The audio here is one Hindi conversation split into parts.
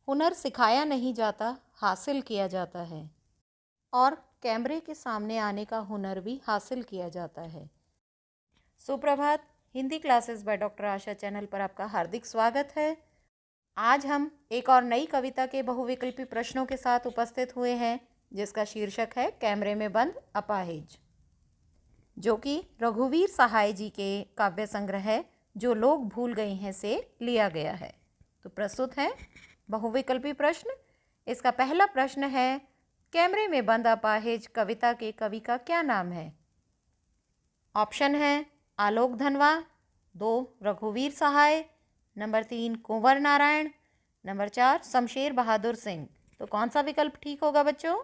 हुनर सिखाया नहीं जाता, हासिल किया जाता है। और कैमरे के सामने आने का हुनर भी हासिल किया जाता है। सुप्रभात। Hindi classes by doctor Asha channel पर आपका हार्दिक स्वागत है। आज हम एक और नई कविता के बहुविकल्पी प्रश्नों के साथ उपस्थित हुए हैं, जिसका शीर्षक है कैमरे में बंद अपाहिज, जो कि रघुवीर सहाय जी के काव्य संग्रह है जो लोग भूल गए हैं से लिया गया है। तो प्रस्तुत है बहुविकल्पी प्रश्न। इसका पहला प्रश्न है, कैमरे में बंद अपाहिज कविता के कवि का क्या नाम है? ऑप्शन है आलोक धनवा, 2 रघुवीर सहाय, नंबर 3 कुंवर नारायण, नंबर 4 शमशेर बहादुर सिंह। तो कौन सा विकल्प ठीक होगा बच्चों?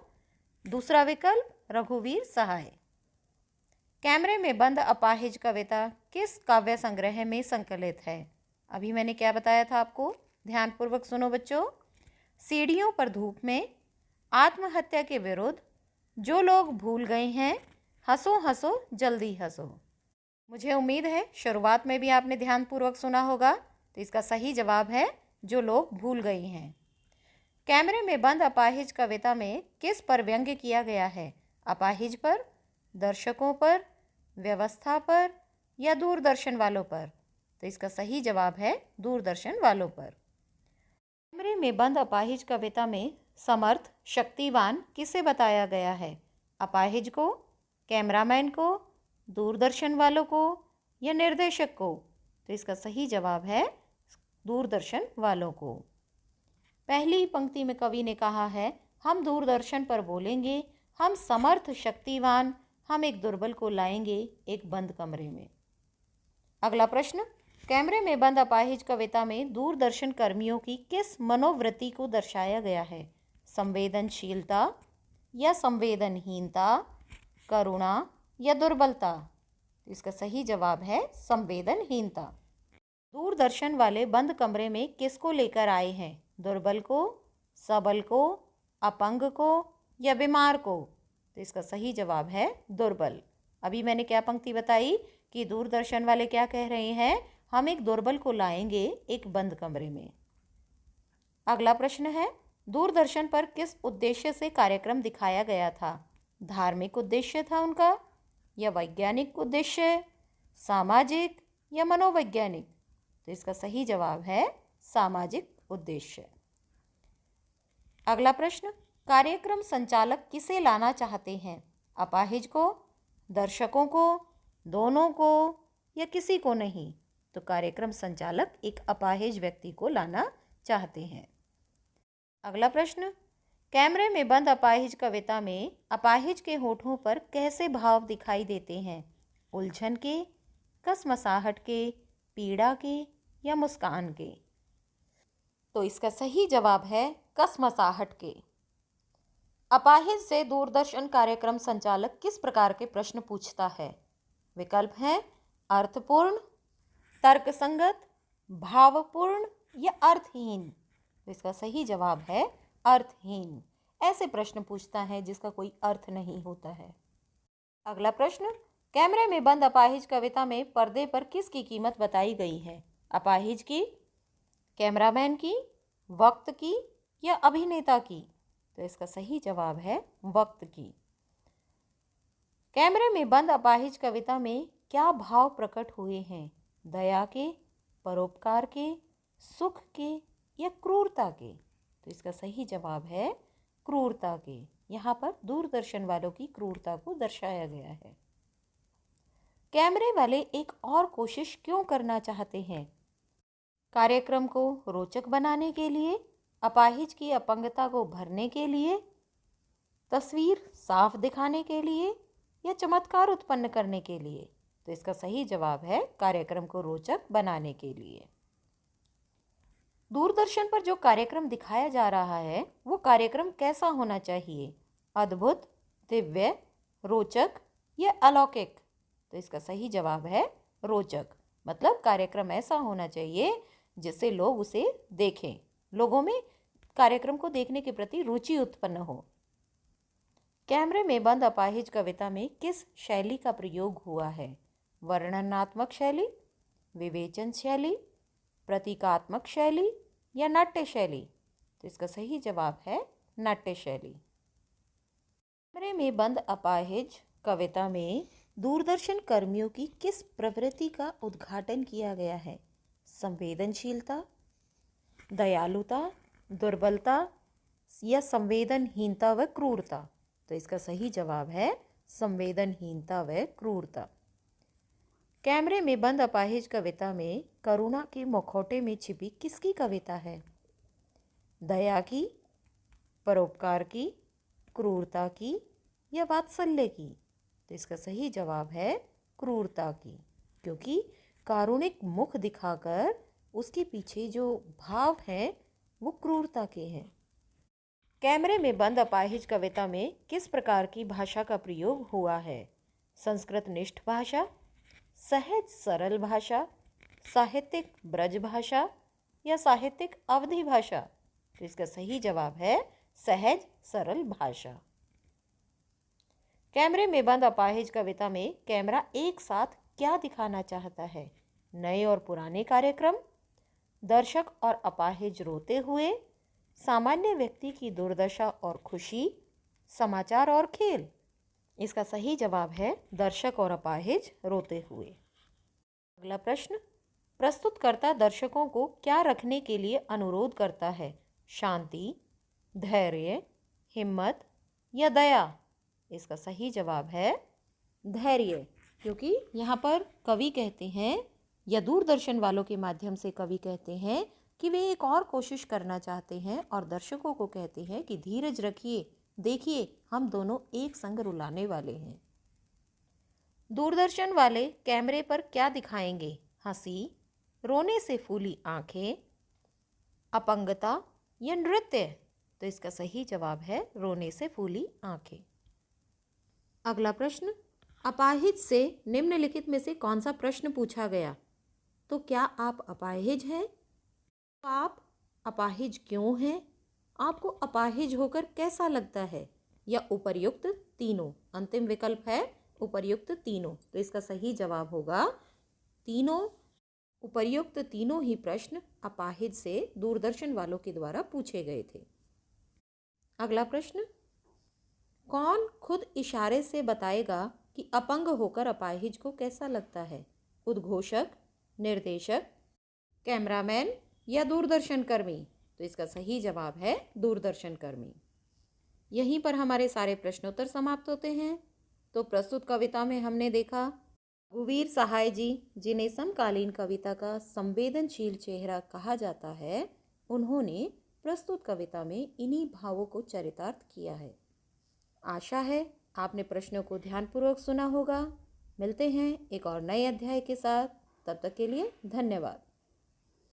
दूसरा विकल्प रघुवीर सहाय। कैमरे में बंद अपाहिज कविता किस काव्य संग्रह में संकलित है? अभी मैंने क्या बताया था आपको, ध्यानपूर्वक सुनो बच्चों। सीढ़ियों पर धूप में, आत्महत्या के विरुद्ध, जो लोग भूल गए हैं, हंसो हंसो जल्दी हंसो। मुझे उम्मीद है शुरुआत में भी आपने ध्यानपूर्वक सुना होगा। तो इसका सही जवाब है जो लोग भूल गए हैं। कैमरे में बंद अपाहिज कविता में किस पर व्यंग्य किया गया है? अपाहिज पर, दर्शकों पर, व्यवस्था पर या दूरदर्शन वालों पर? तो इसका सही जवाब है दूरदर्शन वालों पर। कैमरे में बंद अपाहिज कविता में समर्थ, शक्तिवान किसे बताया गया है? अपाहिज को, कैमरामैन को, दूरदर्शन वालों को या निर्देशक को? तो इसका सही जवाब है दूरदर्शन वालों को। पहली पंक्ति में कवि ने कहा है, हम दूरदर्शन पर बोलेंगे, हम समर्थ शक्तिवान, हम एक दुर्बल को लाएंगे एक बंद कमरे में। अगला प्रश्न, कैमरे में बंद अपाहिज कविता में दूरदर्शन कर्मियों की किस मनोवृत्ति को दर्शाया गया है? संवेदनशीलता या संवेदनहीनता, करुणा या दुर्बलता? तो इसका सही जवाब है संवेदनहीनता। दूरदर्शन वाले बंद कमरे में किसको लेकर आए हैं? दुर्बल को, सबल को, अपंग को या बीमार को? तो इसका सही जवाब है दुर्बल। अभी मैंने क्या पंक्ति बताई कि दूरदर्शन वाले क्या कह रहे हैं? हम एक दुर्बल को लाएंगे एक बंद कमरे में। अगला प्रश्न है, दूरदर्शन पर किस उद्देश्य से कार्यक्रम दिखाया गया था? धार्मिक उद्देश्य था उनका या वैज्ञानिक उद्देश्य, सामाजिक या मनोवैज्ञानिक? तो इसका सही जवाब है सामाजिक उद्देश्य। अगला प्रश्न, कार्यक्रम संचालक किसे लाना चाहते हैं? अपाहिज को, दर्शकों को, दोनों को या किसी को नहीं? तो कार्यक्रम संचालक एक अपाहिज व्यक्ति को लाना चाहते हैं। अगला प्रश्न, कैमरे में बंद अपाहिज कविता में अपाहिज के होठों पर कैसे भाव दिखाई देते हैं? उलझन के, कसमसाहट के, पीड़ा के या मुस्कान के? तो इसका सही जवाब है कसमसाहट के। अपाहिज से दूरदर्शन कार्यक्रम संचालक किस प्रकार के प्रश्न पूछता है? विकल्प हैं अर्थपूर्ण, तर्कसंगत, भावपूर्ण या अर्थहीन? तो इसका सही जवाब है अर्थहीन। ऐसे प्रश्न पूछता है जिसका कोई अर्थ नहीं होता है। अगला प्रश्न, कैमरे में बंद अपाहिज कविता में पर्दे पर किसकी कीमत बताई गई है? अपाहिज की, कैमरामैन की, वक्त की या अभिनेता की? तो इसका सही जवाब है वक्त की। कैमरे में बंद अपाहिज कविता में क्या भाव प्रकट हुए हैं? दया के, परोपकार के, सुख के या क्रूरता के? तो इसका सही जवाब है क्रूरता के। यहाँ पर दूरदर्शन वालों की क्रूरता को दर्शाया गया है। कैमरे वाले एक और कोशिश क्यों करना चाहते हैं? कार्यक्रम को रोचक बनाने के लिए, अपाहिज की अपंगता को भरने के लिए, तस्वीर साफ दिखाने के लिए या चमत्कार उत्पन्न करने के लिए? तो इसका सही जवाब है कार्यक्रम को रोचक बनाने के लिए। दूरदर्शन पर जो कार्यक्रम दिखाया जा रहा है वो कार्यक्रम कैसा होना चाहिए? अद्भुत, दिव्य, रोचक या अलौकिक? तो इसका सही जवाब है रोचक। मतलब कार्यक्रम ऐसा होना चाहिए जिससे लोग उसे देखें, लोगों में कार्यक्रम को देखने के प्रति रुचि उत्पन्न हो। कैमरे में बंद अपाहिज कविता में किस शैली का प्रयोग हुआ है? वर्णनात्मक शैली, विवेचन शैली, प्रतीकात्मक शैली या नाट्य शैली? तो इसका सही जवाब है नाट्य शैली। कमरे में बंद अपाहिज कविता में दूरदर्शन कर्मियों की किस प्रवृत्ति का उद्घाटन किया गया है? संवेदनशीलता, दयालुता, दुर्बलता या संवेदनहीनता व क्रूरता? तो इसका सही जवाब है संवेदनहीनता व क्रूरता। कैमरे में बंद अपाहिज कविता में करुणा के मुखौटे में छिपी किसकी कविता है? दया की, परोपकार की, क्रूरता की या वात्सल्य की? तो इसका सही जवाब है क्रूरता की, क्योंकि कारुणिक मुख दिखाकर उसके पीछे जो भाव हैं वो क्रूरता के हैं। कैमरे में बंद अपाहिज कविता में किस प्रकार की भाषा का प्रयोग हुआ है? संस्कृत निष्ठ भाषा, सहज सरल भाषा, साहित्यिक ब्रज भाषा या साहित्यिक अवधि भाषा? तो इसका सही जवाब है सहज सरल भाषा। कैमरे में बंद अपाहिज कविता में कैमरा एक साथ क्या दिखाना चाहता है? नए और पुराने कार्यक्रम, दर्शक और अपाहिज रोते हुए, सामान्य व्यक्ति की दुर्दशा और खुशी, समाचार और खेल? इसका सही जवाब है दर्शक और अपाहिज रोते हुए। अगला प्रश्न, प्रस्तुतकर्ता दर्शकों को क्या रखने के लिए अनुरोध करता है? शांति, धैर्य, हिम्मत या दया? इसका सही जवाब है धैर्य, क्योंकि यहाँ पर कवि कहते हैं या दूरदर्शन वालों के माध्यम से कवि कहते हैं कि वे एक और कोशिश करना चाहते हैं और दर्शकों को कहते हैं कि धीरज रखिए, देखिए हम दोनों एक संग रुलाने वाले हैं। दूरदर्शन वाले कैमरे पर क्या दिखाएंगे? हंसी, रोने से फूली आंखें, अपंगता या नृत्य? तो इसका सही जवाब है रोने से फूली आंखें। अगला प्रश्न, अपाहिज से निम्नलिखित में से कौन सा प्रश्न पूछा गया? तो क्या आप अपाहिज हैं? तो आप अपाहिज क्यों हैं? आपको अपाहिज होकर कैसा लगता है? या उपर्युक्त तीनों? अंतिम विकल्प है उपर्युक्त तीनों। तो इसका सही जवाब होगा तीनों। उपर्युक्त तीनों ही प्रश्न अपाहिज से दूरदर्शन वालों के द्वारा पूछे गए थे। अगला प्रश्न, कौन खुद इशारे से बताएगा कि अपंग होकर अपाहिज को कैसा लगता है? उद्घोषक, निर्देशक, कैमरामैन या दूरदर्शन कर्मी? तो इसका सही जवाब है दूरदर्शन कर्मी। यहीं पर हमारे सारे प्रश्नोत्तर समाप्त होते हैं। तो प्रस्तुत कविता में हमने देखा रघुवीर सहाय जी, जिन्हें समकालीन कविता का संवेदनशील चेहरा कहा जाता है, उन्होंने प्रस्तुत कविता में इन्हीं भावों को चरितार्थ किया है। आशा है आपने प्रश्नों को ध्यानपूर्वक सुना होगा। मिलते हैं एक और नए अध्याय के साथ, तब तक के लिए धन्यवाद।